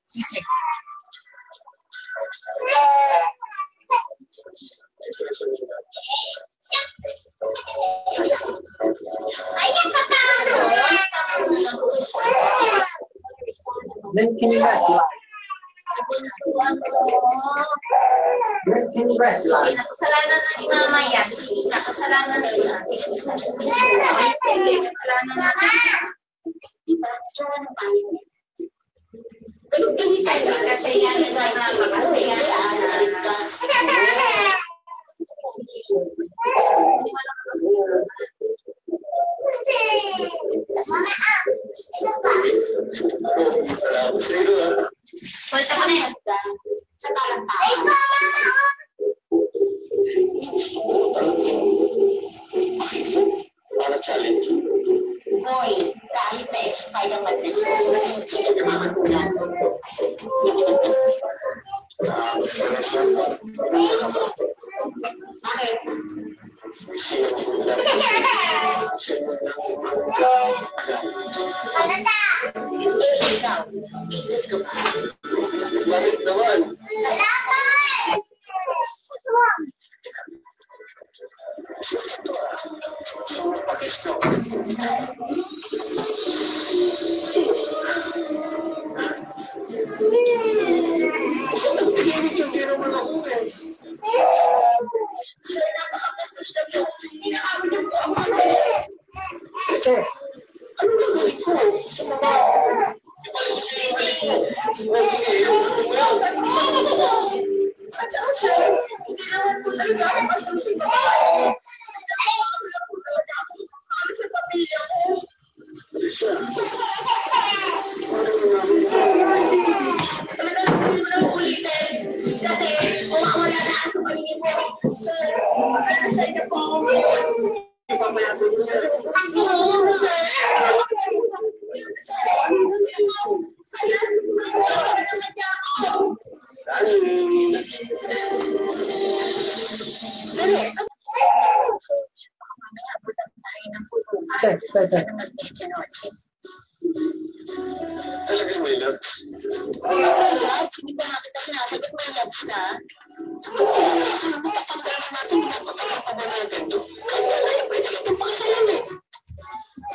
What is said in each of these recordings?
sisig. Nakasalanan na ni Mama yan. Sige, nakasalanan na yan. Sige, nakasalanan na yan. Kasi yan, Pwede ko na yan. Para challenge. Hoy, kahit na-expire ang madres ko, hindi sa mga magulang. Bakit? Ikaw, ikot ko ba? Bakit naman? Talagang may labs? Hindi pa nakita sinasagot may labs na.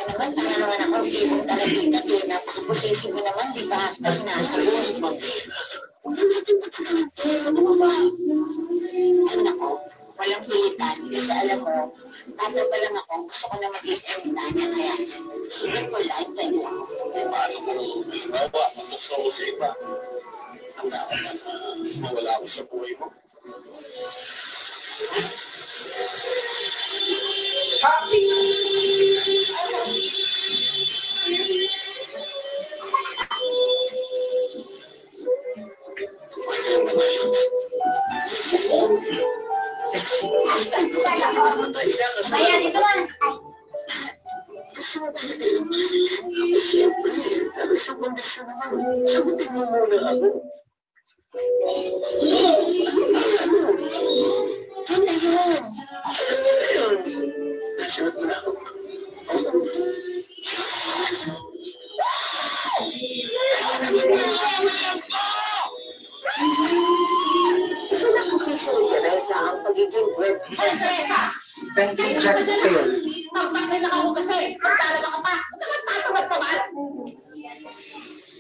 Naman, naman ako, hindi mo talaga napakaposisi mo naman, di ba? Tapos nasagot. Ano ako, walang pilitan. Kasi alam mo, bata pa lang ako, gusto ko na mag-iinita niya. Kaya, sige ko lang, pwede ako. Paano mo, halimbawa, gusto ko sa iba. Ang dapat na mawala ako sa buhay mo. Happy! Ayan, ito lang. Sagutin mo muna ako. Ano yun? Sagot mo na ako. Isa lang po kayo Teresa ang pagiging bread. Ay, Teresa! Benji Jack Tail. Magpapay na ako kasi. Magtalaga ka pa. Magtatamad-tamad.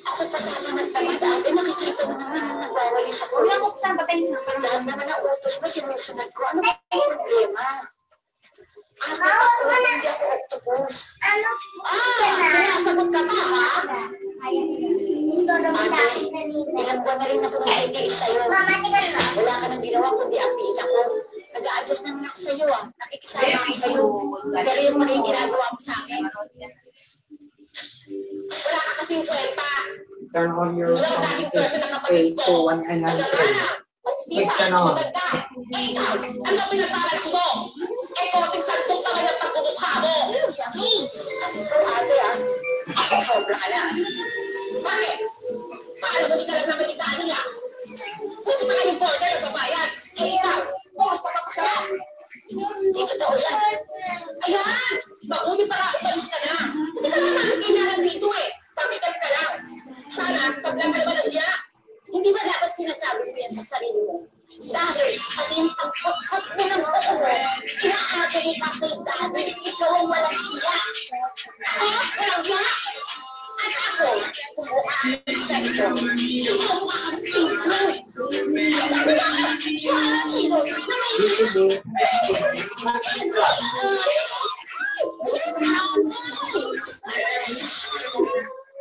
Ako pa tamad-tamad. Ate, nakikita mo naman na nagwawalis ako. Huwag lang buksan. Batay na. Lahat naman ang utos mo, sinusunod ko. Ano ba yung problema? Ako, hindi ako octopus. Sinasagot ka pa, ha? Ate, ilang buwan na rin ako nag-i-date sa'yo. Wala ka nang ginawa kundi apiin ako. Nag-a-adjust naman ako sa'yo, ah. Nakikisama ako sa'yo. Pero yung mga ginagawa mo sa akin, Wala ka kasing kwenta. Turn on your sound tips 8 to 1 and 3. Wait ka na. Eh, ikaw, ano pinag-aral mo? Eh, konting santok na kaya pagmumukha mo. ate, ah. Sobra ka na. Bakit? Paano mo di ka lang naman itaan niya? Buti pa yung border na babayan. Eh, ikaw, bukas pa ka. Hindi totoo yan. Ayan! Mabuti para umalis ka na. Hindi ka naman kailangan dito eh. Pabigat ka lang. Sana, pag lang sa sarili mo. Dahil ang pagkakot mo ng buo mo, inaasa mo pa kay dahil ikaw ang walang iya. Walang iya? At ako, sumukaan sa ito. Ikaw ang sino.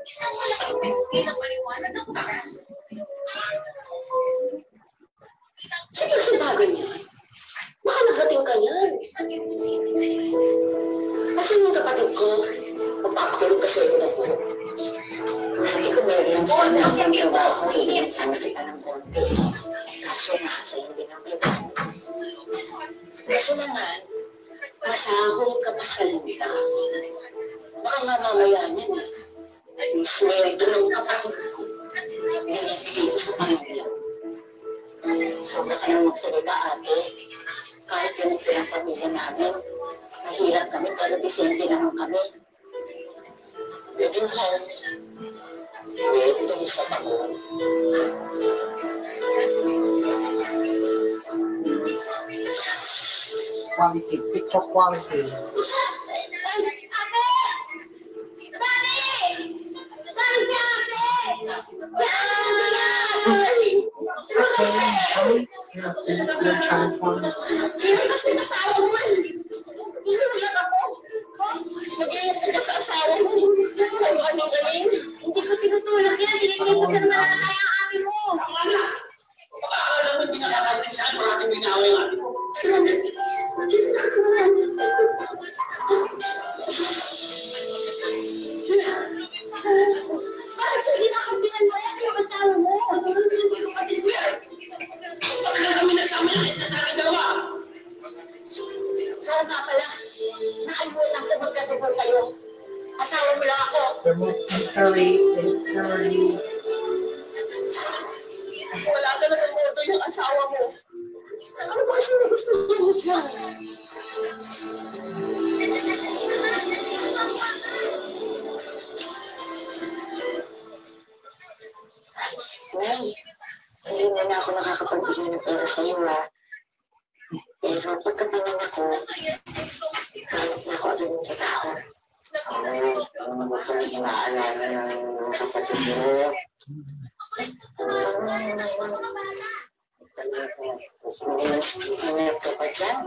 Isang malaking pinti ng maliwanag ng taas. Sige, sinabi niya. Baka nagating ka yan. Isang imposible. Kasi yung kapatid ko, magpapakulong ka sa iyo na po. Hindi ko meron sa mga trabaho, hindi sana kita ng konti. Kaso nakasayang din ang kita. Kaso naman, masahong ka pa sa lupa. Baka nga mamaya niyan eh. Yung sweldo ng kapatid ko, nilagay ko sa kanila. Sobra ka nang magsalita, ate. Kahit ganito ang pamilya namin, mahirap kami pero disente naman kami. Pwede mo lang. Pwede mo sa pagod. Quality, picture quality. Yung channel phone. Nag-iingat ka sa asawa mo. Sa iyo kami galing. Hindi ko tinutulak yan. Hindi ko sa malalakay ang ate mo. Baka alam mo, pinakakalit saan maraming ginawin ang ate mo. Bakit siya ginakampihan mo yan yung asawa mo? Bakit kami nagsama na isa sa akin dalawa? Saan nga pala? Nakalimutan ko magkatubol kayo. Asawa mo lang ako. Remote entirely. Wala ka na modo yung asawa mo. Ano ba kasi gusto mo dyan? Nay, hindi mo na ako nakakapagbigay ng pera sa iyo, ha? Pero pagkapangan ako, hanap na ako agad ng trabaho. Ano naman ba ito yung maalala ng kapatid mo? Sinat ka pa dyan?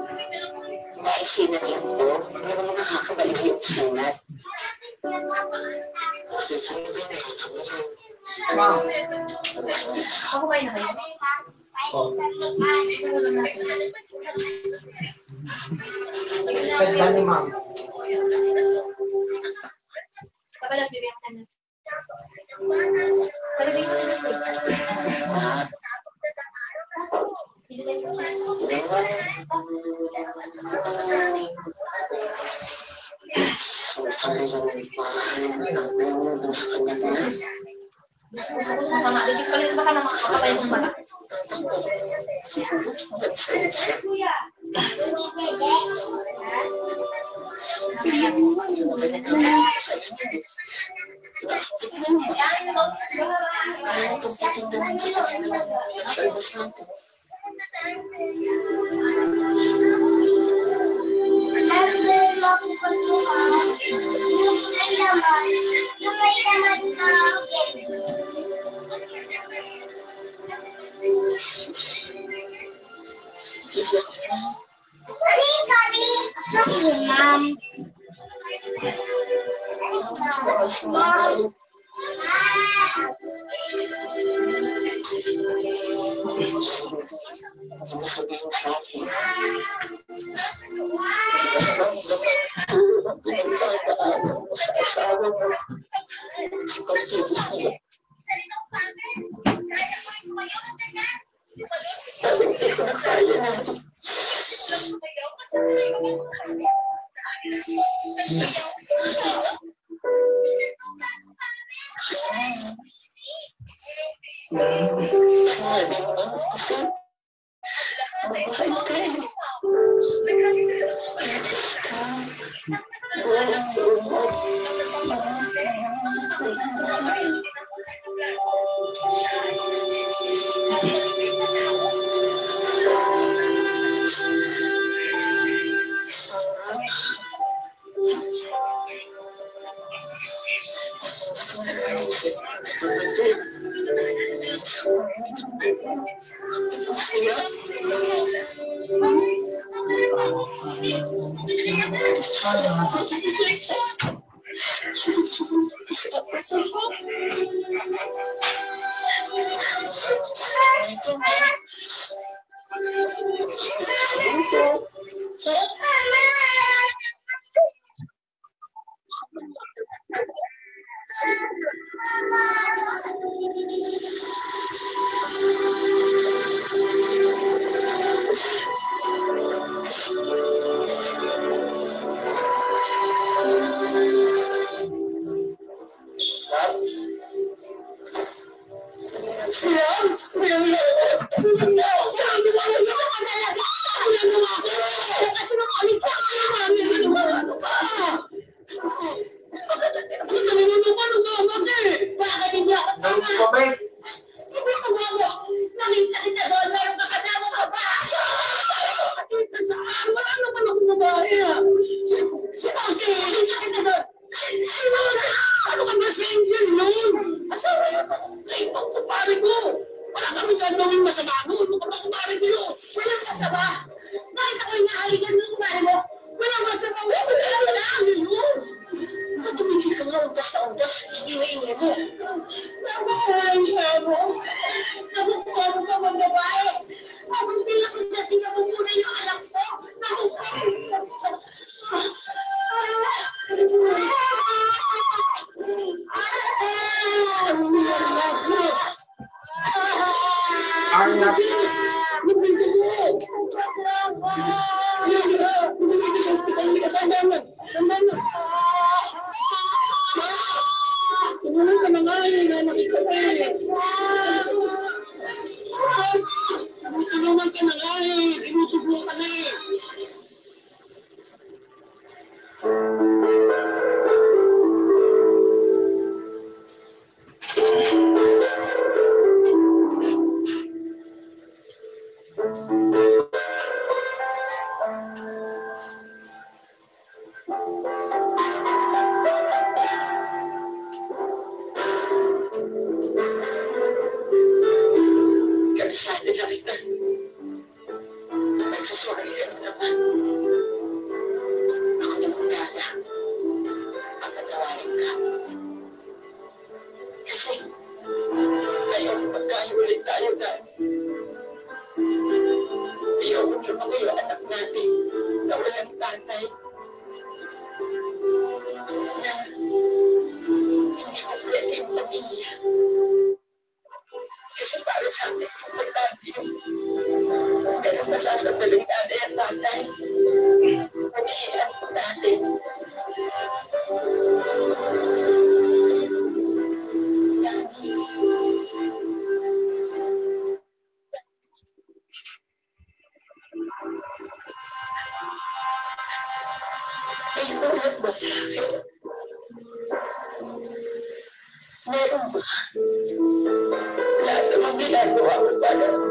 Naisinat lang to. Hindi mo nakakabalik yung sinat. Wow. Ako kayo na kayo? Said ba ni ma'am? Kapalag bibigyan ka na. Masama, ligis pa rin sa masama makakapatay ng mata. Kuya! Mom. Mom.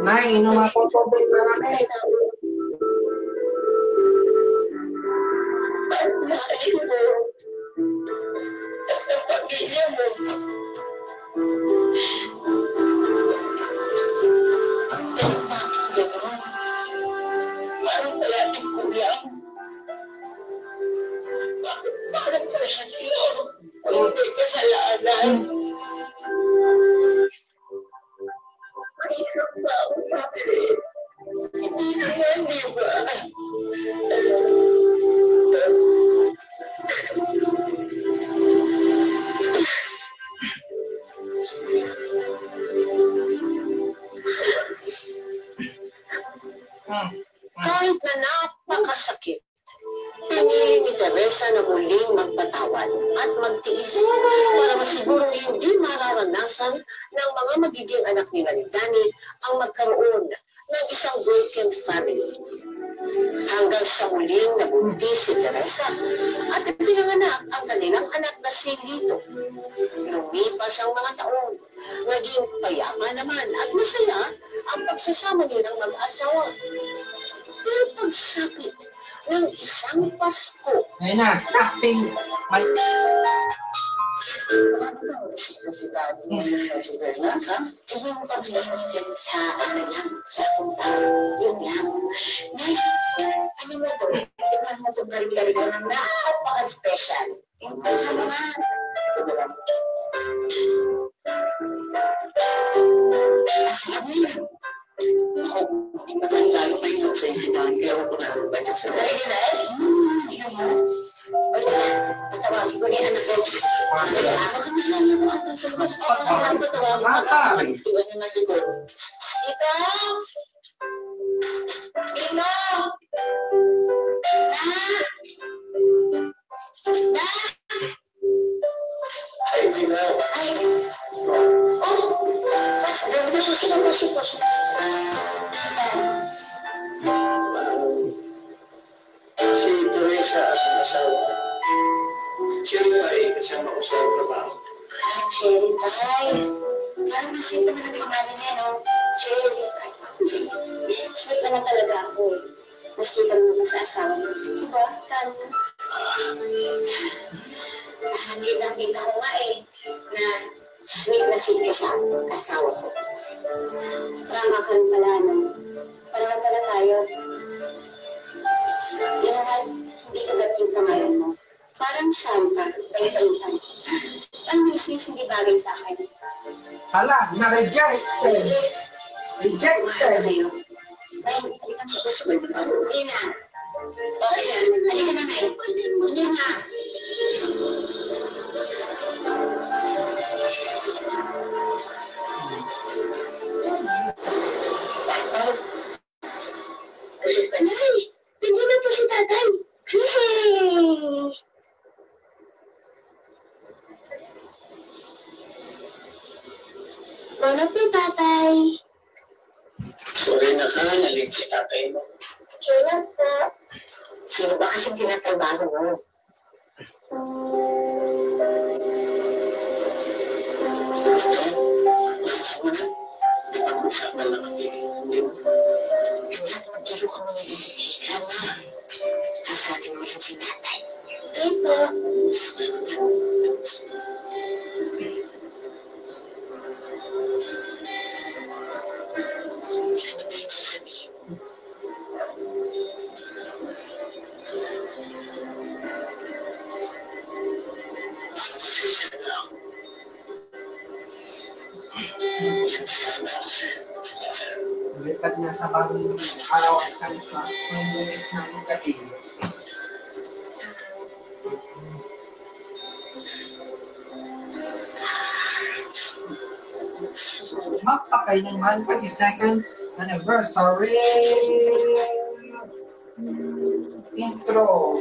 Nay, inom ako tubig malamig. Kahit na napakasakit, pinili ni Teresa na muling magpatawad at magtiis para masigurong hindi mararanasan ng mga magiging anak nila ni Danny ang magkaroon ng isang broken family. Hanggang sa muling nabuntis si Teresa at pinanganak ang kanilang anak na si Lito. Lumipas ang mga taon, naging payapa naman at masaya ang pagsasama nilang mag-asawa. Pero pagsapit ng isang Pasko, Ayun na, acting. Kasi bago mo yung sugar na, ha? Yung pag-iinigyan sa ano lang, sa punta, yun lang. Nay, ano mo to? Tingnan mo to bari-bari ko ng napaka-special. Yung pagsa naman. Ano yun? Ako, lalo na yung sa intindahan, kaya ako na rin ba sa Dahil na eh. Yun mo. Wala. Tatawagin ko niya anak ko. Ako ka na lang ako ato sa labas. Ako patawagin ko. Matay. Iwan niya na dito. Tita! Tita! Na! Ay, Pinaw. Ay! Oh! Pasok. Si Teresa at ang asawa. Siya rin ay kasama ko sa trabaho. Ay, Cherry Tay. Parang nakita mo na pangalan niya, no? Cherry Tay. Sweet na lang talaga ako eh. Nakita mo na sa asawa mo. Diba? Kano? Nakita ko nga eh, na sweet na sweet sa asawa ko. Rama ka rin pala, no? Parang pala tayo. Inahan, hindi kagat yung pangalan mo. Parang Santa, pahit-pahitan. Ang misis hindi bagay sa akin. Hala, na-rejected. Rejected. Ngayon, halika sa gusto ko. Hindi na. Okay na. Halika na, Nay. Hindi na. Nay, hindi na po si tatay. Hey! Ano po, tatay? Sorry na ka, nalit si tatay mo. Kailan po? Sino ba kasi tinatrabaho mo? Di ba kung saan na nakapili? Mag-iro kami ng isikikan na. Sasabi mo rin si tatay. Okay po. Lipat na sa bagong araw at kalis na umulit na gabi. Magpakay naman 22nd anniversary intro.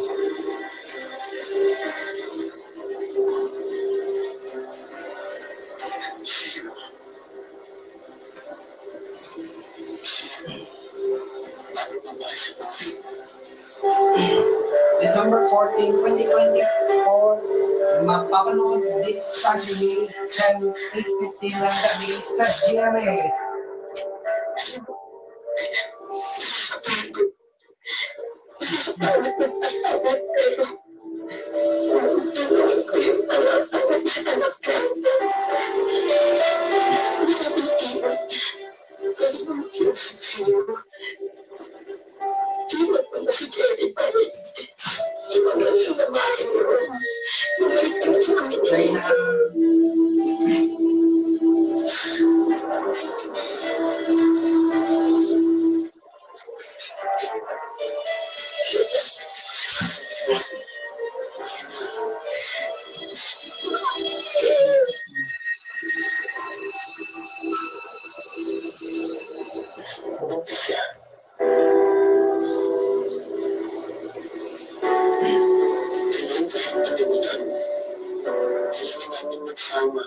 December 14, 2024, mapapanood this Saturday sa 8:15 ng gabi sa GMA. Dahil na Sama.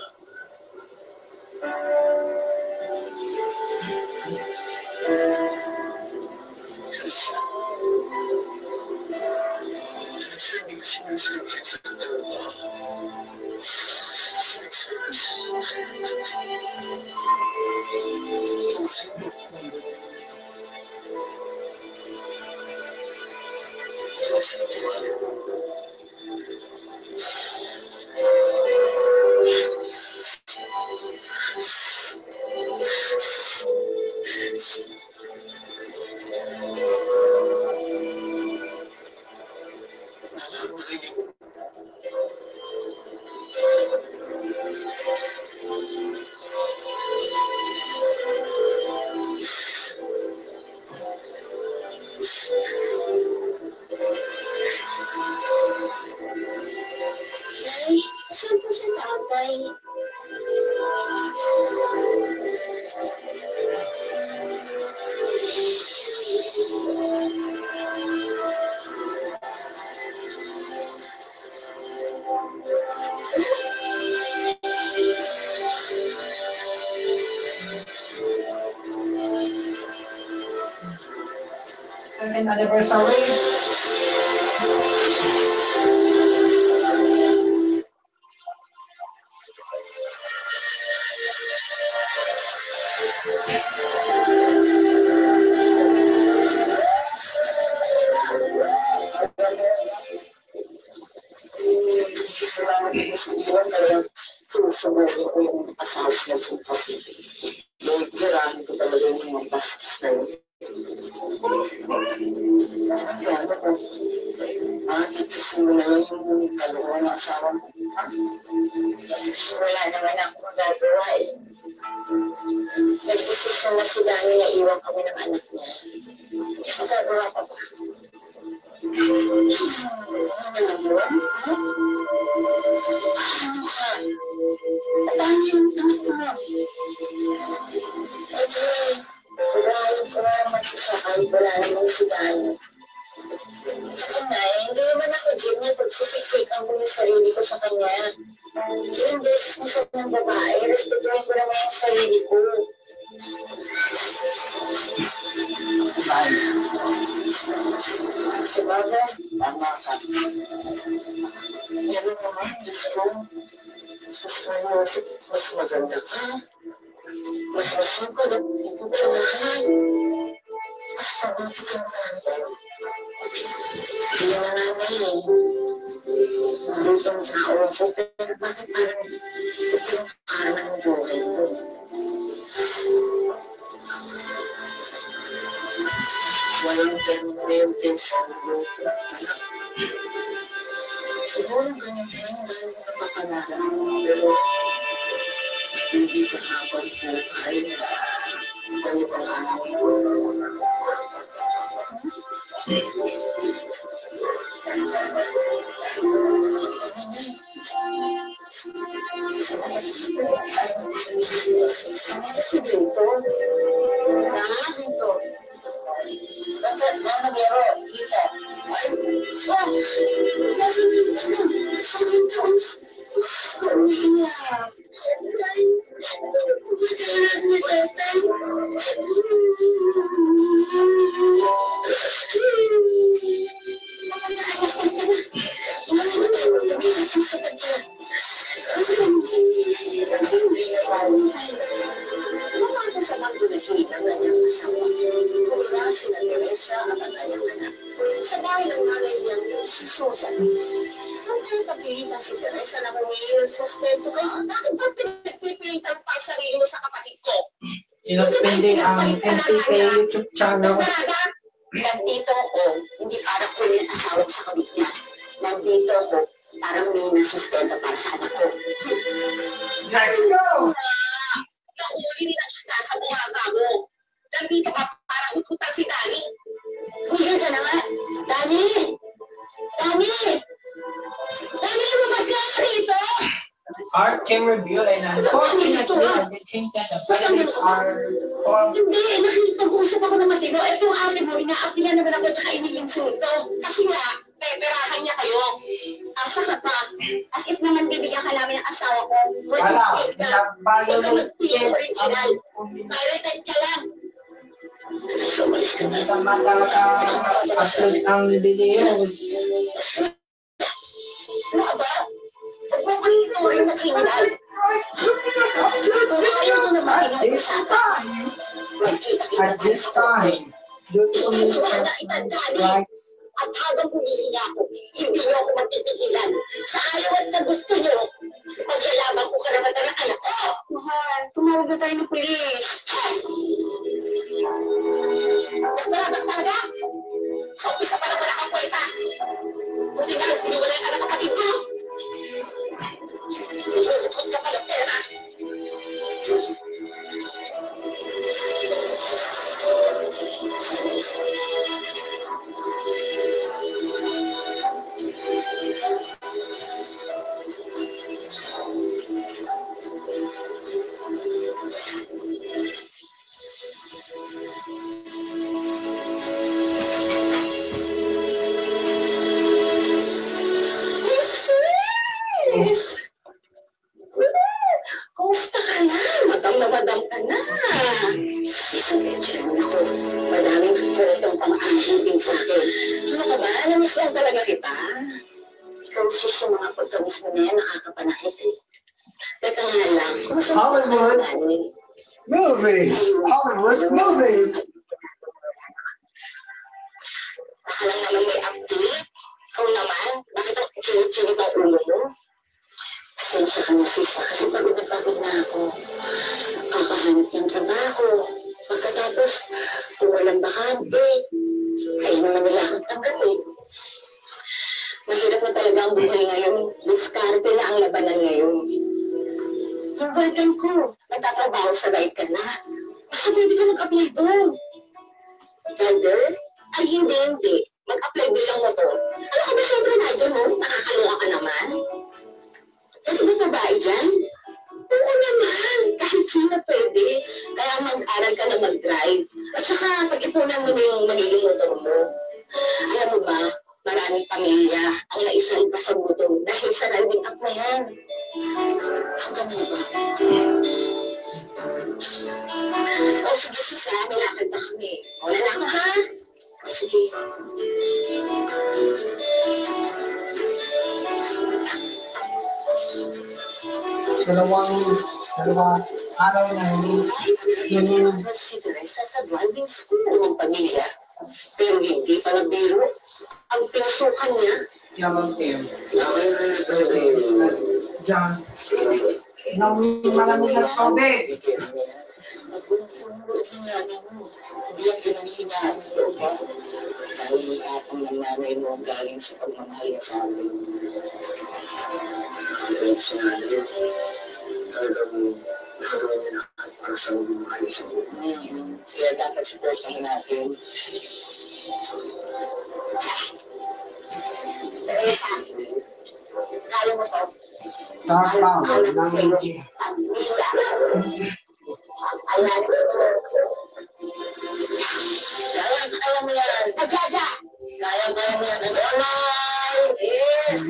second anniversary. Susubukin ko yung asawa niya sa pati. Lord, kirahin ko talaga yung mga bastos na yun. Ano ko? Titisin mo na lang yung dalawa na asawa mo. Wala naman ako magagawa eh. Nag-desisyon na si Dani na iwan kami ng anak niya. Magagawa pa ba? Wala naman si Dani. Hindi naman ako din na pagsipik-sikan ko yung sarili ko sa kanya. Yung beses mo sa ng babae, respetuhin ko naman yung sarili ko. Sabagay, tama ka. Pero naman, Diyos ko, mas maganda ka. Mas masukad at ito ka naman. Mas pabuti ka naman. Hindi na naman eh. Lutong sa oso, pero bakit parang ito yung parang ang buhay ko? Walang ganun sa luto. Siguro ganun sa yung dahil napakalaga. Pero hindi ka kapag buhay. Kaya parang sinuspending ang NPA YouTube channel. Nandito ako, hindi para kunin asawa sa kabit niya. Nandito ako, parang may nasustento para sa anak ko. Let's go! Nakuli rin ang isda sa buhaga mo. Nandito ka para hututan si Dani. Tumigil ka na nga. Dani! Dani! Dani, lumabas ka na rito! Art can reveal and unfortunately I did think that the violence are for Hindi, nakipag-usap ako ng matino. Itong ate mo, ina-appilan naman ako tsaka iniinsulto. Kasi nga, peperahan niya kayo. Asa ka pa? As if naman bibigyan ka namin ng asawa ko. wala, nag-violate Original. Pirated ka lang. hindi ka mata-upload ang videos. Ano ka ba? Huwag mo kami ituring na kriminal. At this time, due to communication rights, At habang humihinga ako, hindi niyo ako mapipigilan. Sa ayaw at sa gusto niyo, paglalaban ko karapatan ng anak ko. Mahal, tumawag na tayo ng pulis. Mas malabas talaga? Sa umpisa pa lang wala kang kwenta. Buti na lang siniwala ka ng kapatid ko. Isusutot ka pa ng pera. pang-abutin sa akin. Ano ka ba? Namiss lang talaga kita. Ikaw sis yung mga pagkamis mo na yan, nakakapanakit eh. Teka nga lang, kumusta Hollywood. Movies! Hollywood movies! Baka lang naman may update. Ikaw naman, bakit ang chinit-chinit ang ulo mo? Pasensya ka na sis, kasi pagod na ako. Kakahanap ng trabaho. Pagkatapos, kung walang bakante, ay naman nila akong tanggapin. Mahirap na talaga ang buhay ngayon. Diskarte na ang labanan ngayon. Yung boyfriend ko, nagtatrabaho sa right ka na. Baka pwede ka mag-apply doon. Elder? Ay, hindi. Mag-apply bilang mo to. Ano ka ba syempre na doon mo? Nakakaloka ka naman. Pwede ba babae dyan? Oo naman. Kahit sino pwede. Kaya mag-aral ka na mag-drive. At saka pag-ipunan mo na yung magiging motor mo. Alam mo ba, maraming pamilya ang naisan pa sa gutom dahil sa driving up na yan. Hanggang mo ba? O sige Sisa, nilakad na kami. Wala na ako ha? O sige. Dalawang araw na Yung si Teresa sa driving school ng pamilya. Pero hindi pala biro. Ang pinasukan niya. Yellow Team. John. Malamig ang tubig. Hindi ang pinanghinaan ng loob ba? Dahil yung atang ng nanay mo galing sa pagmamahal niya sa amin. Pero sa natin, talagang nakagawa niya na para sa maging maayos ang buhay. Kaya dapat supportahin natin. Teresa, kaya mo to? Dark Power ng Ayan. Kaya mo yan. Adjada! Kaya mo yan. Alay! Yes!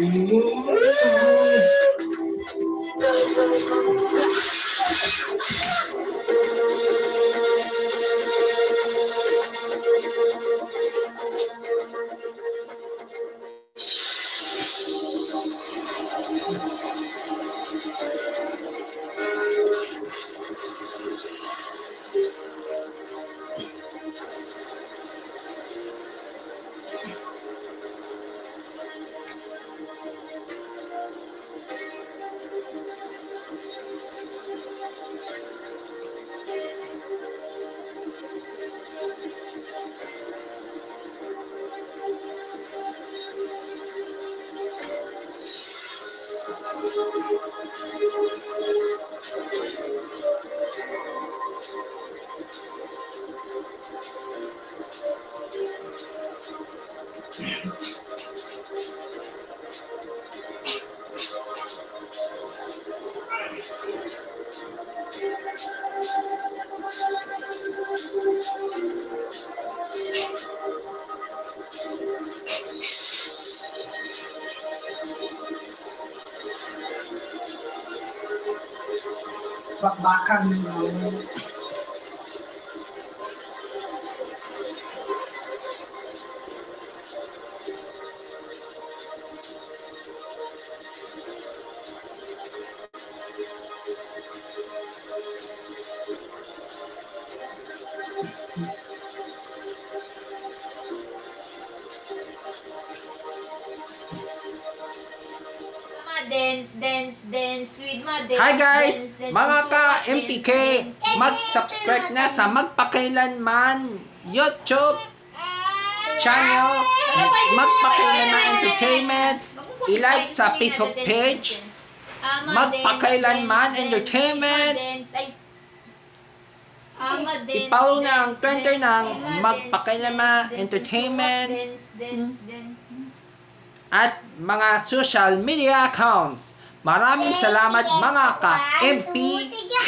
bakbakan. Dance with my dance. Hi guys! Dance, Mga dance, ka-MPK, dance. mag-subscribe na sa Magpakailanman YouTube channel, Magpakailanman Entertainment, i-like sa Facebook page, Magpakailanman Entertainment, i-follow na ang Twitter ng Magpakailanman Entertainment, at mga social media accounts. Maraming salamat mga ka-MPK!